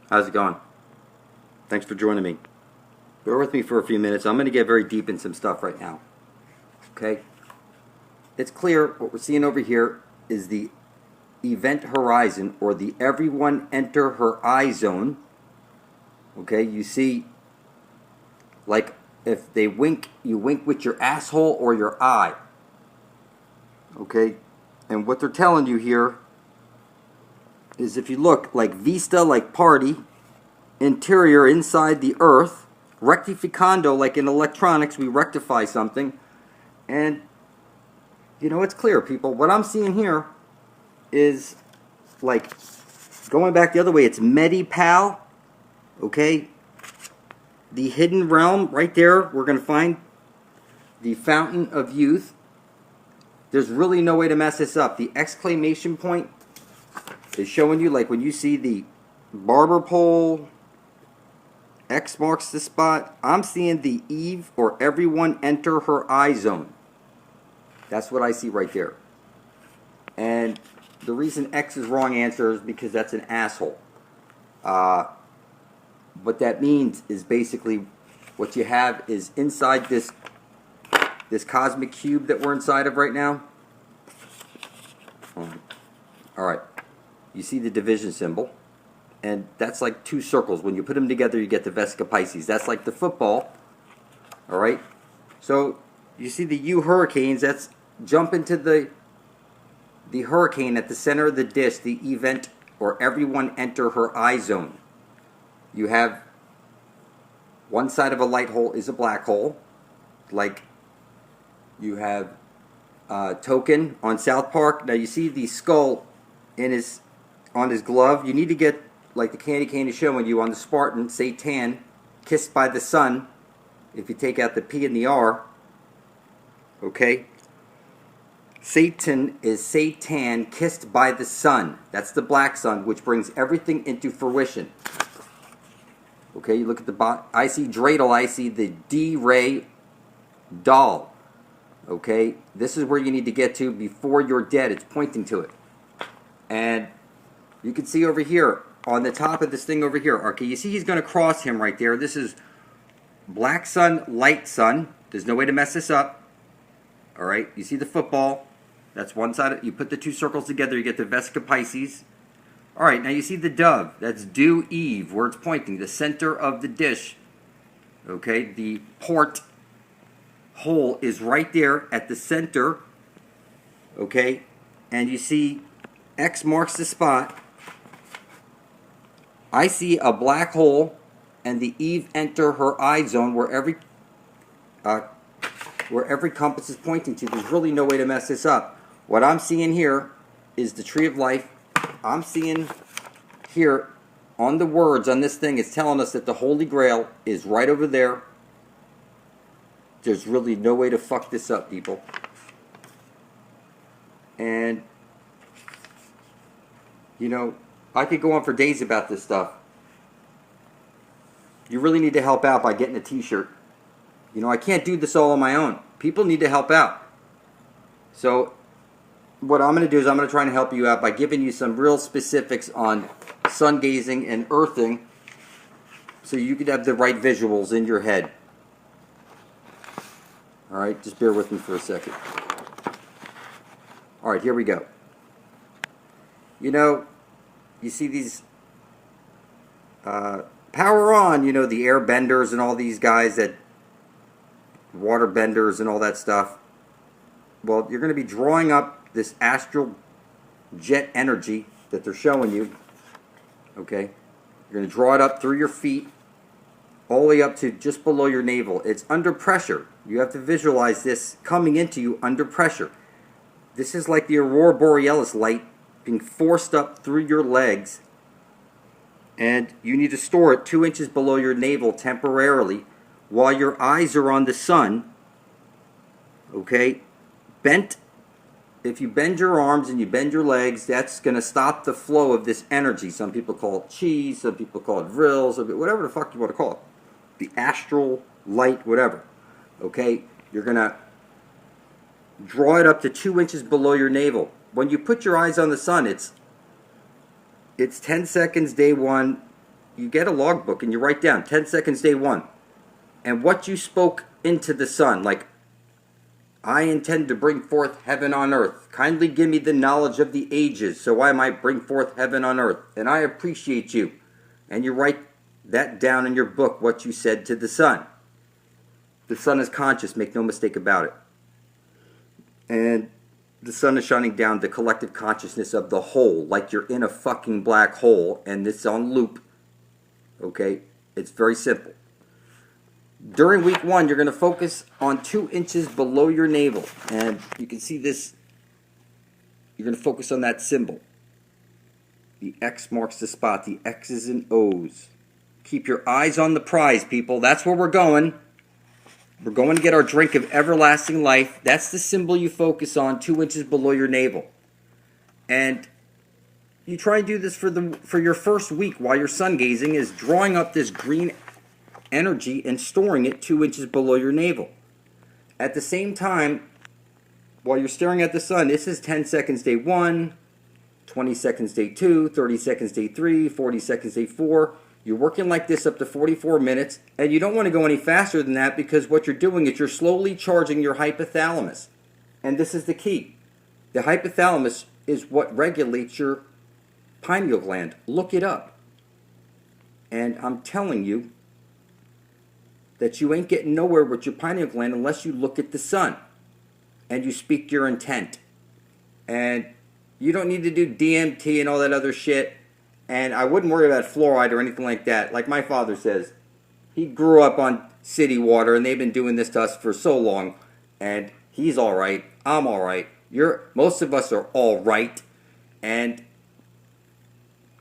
How's it going? Thanks for joining me. Bear with me for a few minutes. I'm going to get very deep in some stuff right now. Okay? It's clear what we're seeing over here is the event horizon, or the everyone enter her eye zone. Okay? You see, like if they wink, you wink with your asshole or your eye. Okay? And what they're telling you here is, if you look, like vista, like party, interior, inside the earth, rectificando, like in electronics, we rectify something. And, you know, it's clear, people. What I'm seeing here is, like, going back the other way, it's Medipal, okay? The hidden realm, right there, we're going to find the fountain of youth. There's really no way to mess this up. The exclamation point is showing you, like when you see the barber pole, X marks the spot. I'm seeing the Eve, or everyone enter her eye zone. That's what I see right there. And the reason X is wrong answer is because that's an asshole. What that means is basically what you have is inside this cosmic cube that we're inside of right now. Alright. You see the division symbol. And that's like two circles. When you put them together, you get the Vesica Pisces. That's like the football. Alright? So, you see the U hurricanes. That's jump into the hurricane at the center of the dish, the event, or everyone enter her eye zone. You have one side of a light hole is a black hole. Like you have Token on South Park. Now you see the skull on his glove. You need to get, like the candy cane is showing you on the Spartan, Satan, kissed by the sun. If you take out the P and the R, okay? Satan is Satan, kissed by the sun. That's the black sun, which brings everything into fruition. Okay, you look at the bottom. I see dreidel, I see the D-ray doll. Okay, this is where you need to get to before you're dead. It's pointing to it. And you can see over here, on the top of this thing over here, okay, you see he's going to cross him right there. This is black sun, light sun. There's no way to mess this up. Alright, you see the football. That's one side. You put the two circles together, you get the Vesica Pisces. Alright, now you see the dove. That's due Eve, where it's pointing. The center of the dish. Okay, the port hole is right there at the center. Okay, and you see X marks the spot. I see a black hole and the Eve enter her eye zone, where every compass is pointing to. There's really no way to mess this up. What I'm seeing here is the tree of life. I'm seeing here on the words on this thing, it's telling us that the Holy Grail is right over there. There's really no way to fuck this up, people. And, you know, I could go on for days about this stuff. You really need to help out by getting a t-shirt. You know, I can't do this all on my own. People need to help out. So, what I'm going to do is I'm going to try and help you out by giving you some real specifics on sun gazing and earthing, so you could have the right visuals in your head. Alright, just bear with me for a second. Alright, here we go. You know, you see these power on, you know, the air benders and all these guys, that water benders and all that stuff. Well, you're going to be drawing up this astral jet energy that they're showing you. Okay? You're going to draw it up through your feet, all the way up to just below your navel. It's under pressure. You have to visualize this coming into you under pressure. This is like the aurora borealis light being forced up through your legs, and you need to store it 2 inches below your navel temporarily while your eyes are on the sun. Okay? Bent. If you bend your arms and you bend your legs, that's going to stop the flow of this energy. Some people call it chi, some people call it vril, whatever the fuck you want to call it. The astral light, whatever. Okay? You're going to draw it up to 2 inches below your navel. When you put your eyes on the sun, it's 10 seconds day one, you get a logbook and you write down 10 seconds day 1. And what you spoke into the sun, like, I intend to bring forth heaven on earth. Kindly give me the knowledge of the ages so I might bring forth heaven on earth. And I appreciate you. And you write that down in your book, what you said to the sun. The sun is conscious, make no mistake about it. And the sun is shining down the collective consciousness of the whole, like you're in a fucking black hole, and it's on loop. Okay? It's very simple. During week 1, you're going to focus on 2 inches below your navel. And you can see this. You're going to focus on that symbol. The X marks the spot. The X's and O's. Keep your eyes on the prize, people. That's where we're going. We're going to get our drink of everlasting life. That's the symbol you focus on, 2 inches below your navel. And you try and do this for your first week while you're sun gazing, is drawing up this green energy and storing it 2 inches below your navel. At the same time, while you're staring at the sun, this is 10 seconds day 1, 20 seconds day 2, 30 seconds day 3, 40 seconds day 4. You're working like this up to 44 minutes, and you don't want to go any faster than that, because what you're doing is you're slowly charging your hypothalamus. And this is the key. The hypothalamus is what regulates your pineal gland. Look it up. And I'm telling you that you ain't getting nowhere with your pineal gland unless you look at the sun and you speak your intent. And you don't need to do DMT and all that other shit. And I wouldn't worry about fluoride or anything like that. Like my father says, he grew up on city water, and they've been doing this to us for so long. And he's all right. I'm all right. Most of us are all right. And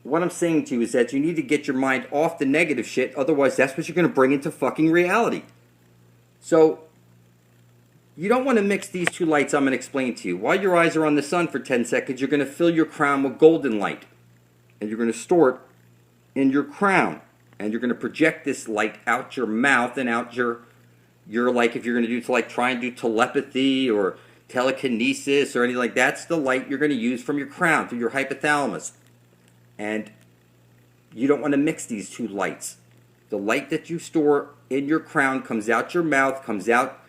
what I'm saying to you is that you need to get your mind off the negative shit. Otherwise, that's what you're going to bring into fucking reality. So you don't want to mix these 2 lights I'm going to explain to you. While your eyes are on the sun for 10 seconds, you're going to fill your crown with golden light. And you're going to store it in your crown. And you're going to project this light out your mouth and out your like, if you're going to do like try and do telepathy or telekinesis or anything like that, that's the light you're going to use from your crown through your hypothalamus. And you don't want to mix these 2 lights. The light that you store in your crown comes out your mouth, comes out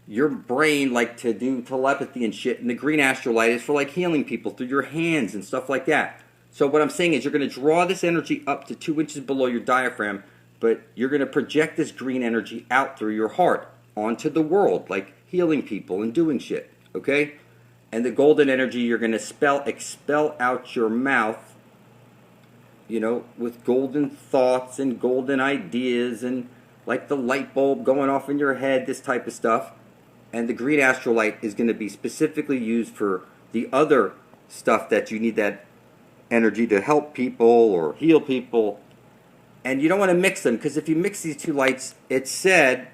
your brain, like to do telepathy and shit. And the green astral light is for like healing people through your hands and stuff like that. So what I'm saying is you're going to draw this energy up to 2 inches below your diaphragm, but you're going to project this green energy out through your heart onto the world, like healing people and doing shit, okay? And the golden energy you're going to expel out your mouth, you know, with golden thoughts and golden ideas and like the light bulb going off in your head, this type of stuff. And the green astral light is going to be specifically used for the other stuff that you need that energy to help people or heal people. And you don't want to mix them, because if you mix these 2 lights, it's said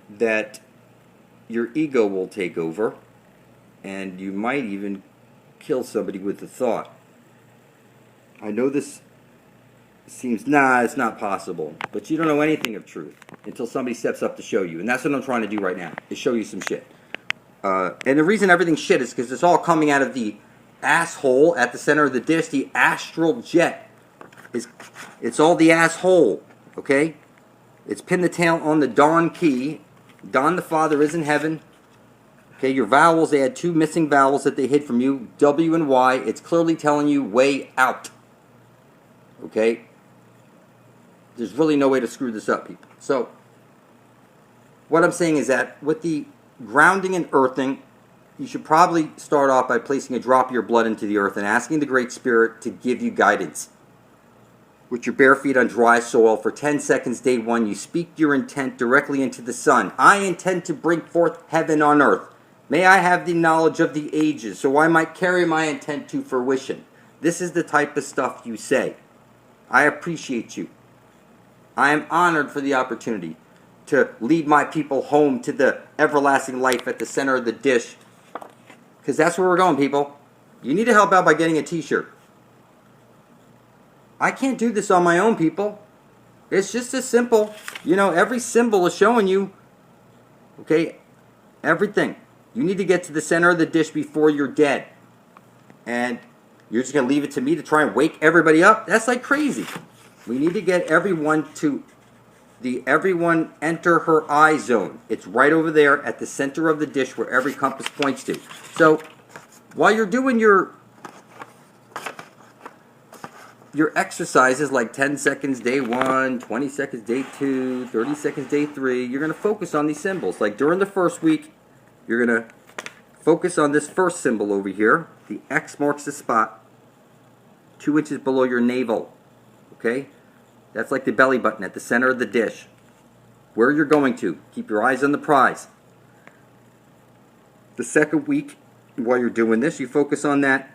that your ego will take over and you might even kill somebody with the thought. I know this seems, it's not possible, but you don't know anything of truth until somebody steps up to show you. And that's what I'm trying to do right now, is show you some shit. And the reason everything's shit is because it's all coming out of the asshole at the center of the dish. The astral jet it's all the asshole, okay? It's pin the tail on the Don key. Don the Father is in heaven. Okay, your vowels, they had 2 missing vowels that they hid from you, W and Y. It's clearly telling you way out. Okay? There's really no way to screw this up, people. So, what I'm saying is that with the grounding and earthing, you should probably start off by placing a drop of your blood into the earth and asking the Great Spirit to give you guidance. With your bare feet on dry soil for 10 seconds, day 1, you speak your intent directly into the sun. I intend to bring forth heaven on earth. May I have the knowledge of the ages, so I might carry my intent to fruition. This is the type of stuff you say. I appreciate you. I am honored for the opportunity to lead my people home to the everlasting life at the center of the dish. Because that's where we're going, people. You need to help out by getting a t-shirt. I can't do this on my own, people. It's just as simple. You know, every symbol is showing you, okay, everything. You need to get to the center of the dish before you're dead. And you're just going to leave it to me to try and wake everybody up? That's like crazy. We need to get everyone to the everyone enter her eye zone. It's right over there at the center of the dish where every compass points to. So while you're doing your exercises like 10 seconds day 1, 20 seconds day 2, 30 seconds day 3, you're going to focus on these symbols. Like during the first week, you're going to focus on this first symbol over here. The X marks the spot 2 inches below your navel. Okay? That's like the belly button at the center of the dish. Where you're going to. Keep your eyes on the prize. The second week, while you're doing this, you focus on that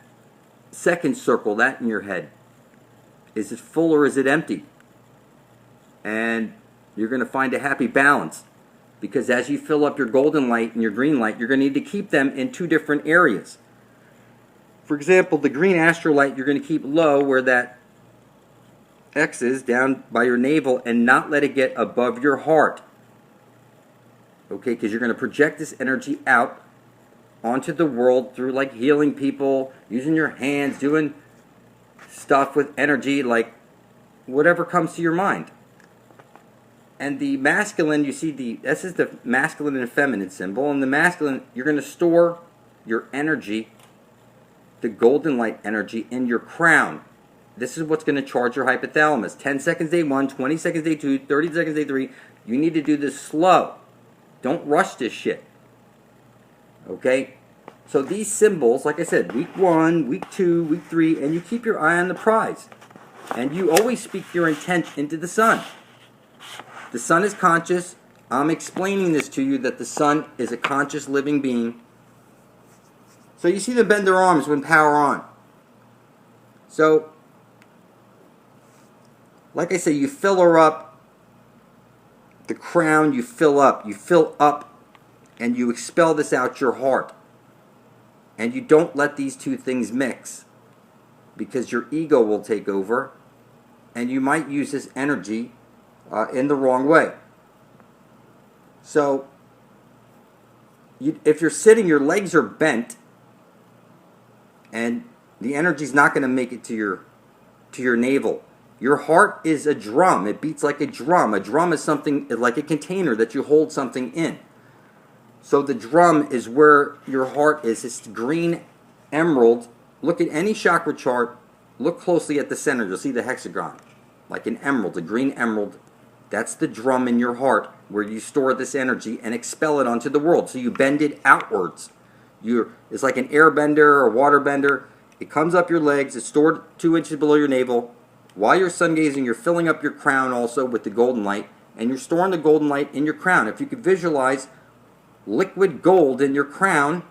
second circle, that in your head. Is it full or is it empty? And you're going to find a happy balance. Because as you fill up your golden light and your green light, you're going to need to keep them in 2 different areas. For example, the green astrolight you're going to keep low where that X is, down by your navel, and not let it get above your heart. Okay, because you're going to project this energy out onto the world through like healing people, using your hands, doing stuff with energy, like whatever comes to your mind. And the masculine, you see this is the masculine and feminine symbol, and the masculine, you're going to store your energy, the golden light energy, in your crown. This is what's going to charge your hypothalamus. 10 seconds day 1, 20 seconds day 2, 30 seconds day 3. You need to do this slow. Don't rush this shit. Okay? So these symbols, like I said, week 1, week 2, week 3, and you keep your eye on the prize. And you always speak your intent into the sun. The sun is conscious. I'm explaining this to you that the sun is a conscious living being. So you see them bend their arms when power on. So like I say, you fill her up, the crown you fill up, and you expel this out your heart. And you don't let these 2 things mix, because your ego will take over, and you might use this energy in the wrong way. So, if you're sitting, your legs are bent, and the energy's not going to make it to your navel. Your heart is a drum. It beats like a drum. A drum is something like a container that you hold something in. So the drum is where your heart is. It's green emerald. Look at any chakra chart. Look closely at the center. You'll see the hexagon. Like an emerald, a green emerald. That's the drum in your heart where you store this energy and expel it onto the world. So you bend it outwards. It's like an air bender or water bender. It comes up your legs. It's stored 2 inches below your navel. While you're sun gazing, you're filling up your crown also with the golden light, and you're storing the golden light in your crown. If you could visualize liquid gold in your crown,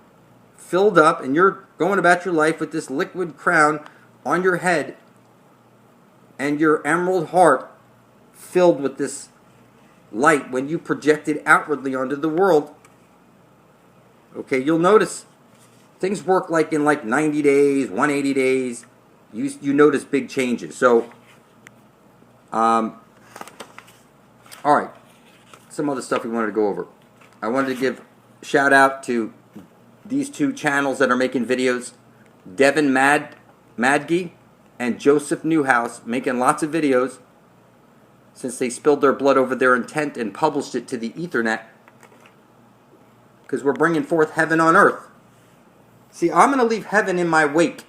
filled up, and you're going about your life with this liquid crown on your head, and your emerald heart filled with this light when you project it outwardly onto the world, okay, you'll notice things work like in like 90 days, 180 days. You notice big changes. So, all right, some other stuff we wanted to go over. I wanted to give a shout out to these 2 channels that are making videos, Devin Madge and Joseph Newhouse, making lots of videos since they spilled their blood over their intent and published it to the Ethernet, because we're bringing forth heaven on earth. See, I'm going to leave heaven in my wake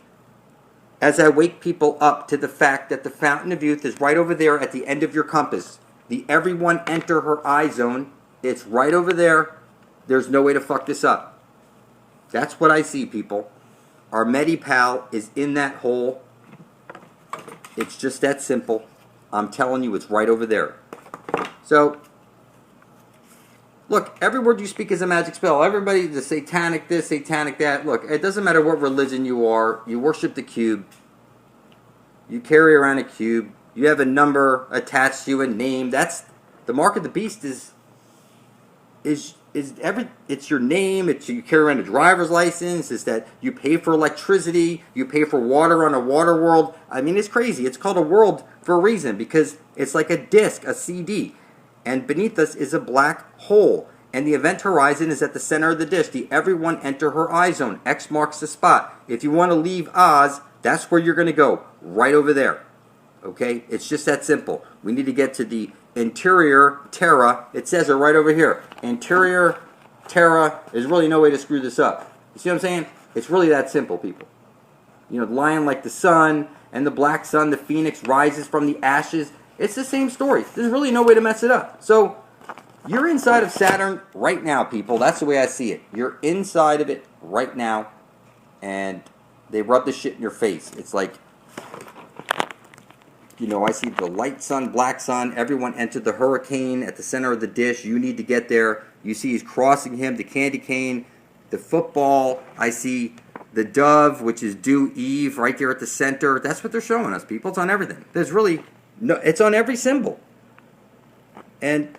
as I wake people up to the fact that the fountain of youth is right over there at the end of your compass. The everyone enter her eye zone. It's right over there. There's no way to fuck this up. That's what I see, people. Our Medi-Pal is in that hole. It's just that simple. I'm telling you, it's right over there. So, look, every word you speak is a magic spell. Everybody, the satanic this, satanic that. Look, it doesn't matter what religion you are. You worship the cube. You carry around a cube. You have a number attached to you, a name. That's the mark of the beast. It's your name. It's you carry around a driver's license. Is that you pay for electricity? You pay for water on a water world. I mean, it's crazy. It's called a world for a reason, because it's like a disc, a CD. And beneath us is a black hole. And the event horizon is at the center of the dish. The everyone enter her eye zone. X marks the spot. If you want to leave Oz, that's where you're going to go. Right over there. Okay? It's just that simple. We need to get to the interior Terra. It says it right over here. Interior Terra. There's really no way to screw this up. You see what I'm saying? It's really that simple, people. You know, lion like the sun, and the black sun, the phoenix rises from the ashes. It's the same story. There's really no way to mess it up. So, you're inside of Saturn right now, people. That's the way I see it. You're inside of it right now, and they rub the shit in your face. It's like, you know, I see the light sun, black sun. Everyone entered the hurricane at the center of the dish. You need to get there. You see he's crossing him, the candy cane, the football. I see the dove, which is due Eve, right there at the center. That's what they're showing us, people. It's on everything. There's really no, it's on every symbol. And,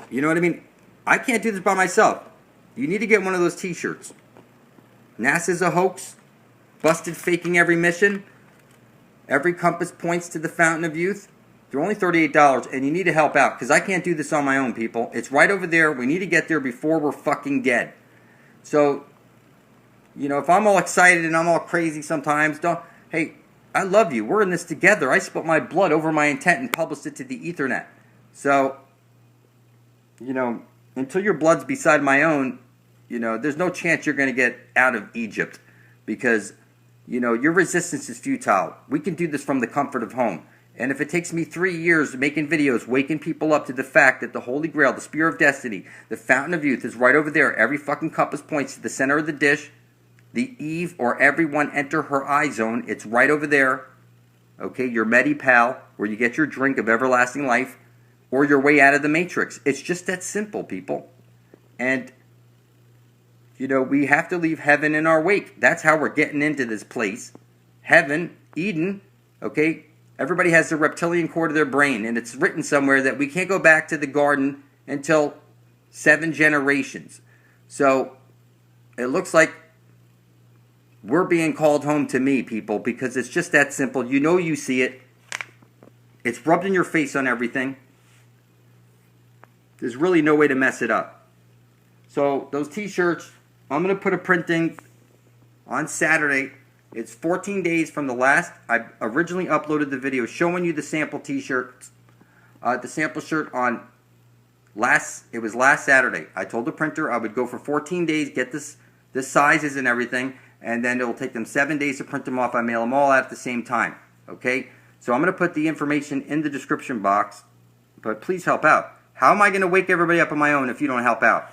you know what I mean? I can't do this by myself. You need to get one of those t-shirts. NASA's a hoax. Busted faking every mission. Every compass points to the fountain of youth. They're only $38, and you need to help out, because I can't do this on my own, people. It's right over there. We need to get there before we're fucking dead. So, you know, if I'm all excited and I'm all crazy sometimes, hey, I love you. We're in this together. I spilled my blood over my intent and published it to the Ethernet. So, you know, until your blood's beside my own, you know, there's no chance you're going to get out of Egypt, because, you know, your resistance is futile. We can do this from the comfort of home. And if it takes me 3 years making videos, waking people up to the fact that the Holy Grail, the Spear of Destiny, the Fountain of Youth is right over there. Every fucking compass points to the center of the dish. The Eve, or everyone enter her eye zone. It's right over there. Okay, your Medi-Pal, where you get your drink of everlasting life, or your way out of the Matrix. It's just that simple, people. And, you know, we have to leave heaven in our wake. That's how we're getting into this place. Heaven, Eden, okay? Everybody has the reptilian core to their brain, and it's written somewhere that we can't go back to the garden until 7 generations. So, it looks like we're being called home to me, people, because it's just that simple. You know you see it. It's rubbed in your face on everything. There's really no way to mess it up. So, those t-shirts, I'm going to put a printing on Saturday. It's 14 days from the last. I originally uploaded the video showing you the sample t-shirts. The sample shirt on last Saturday. I told the printer I would go for 14 days, get the sizes and everything, and then it will take them 7 days to print them off. I mail them all out at the same time. Okay? So I'm going to put the information in the description box, but please help out. How am I going to wake everybody up on my own if you don't help out?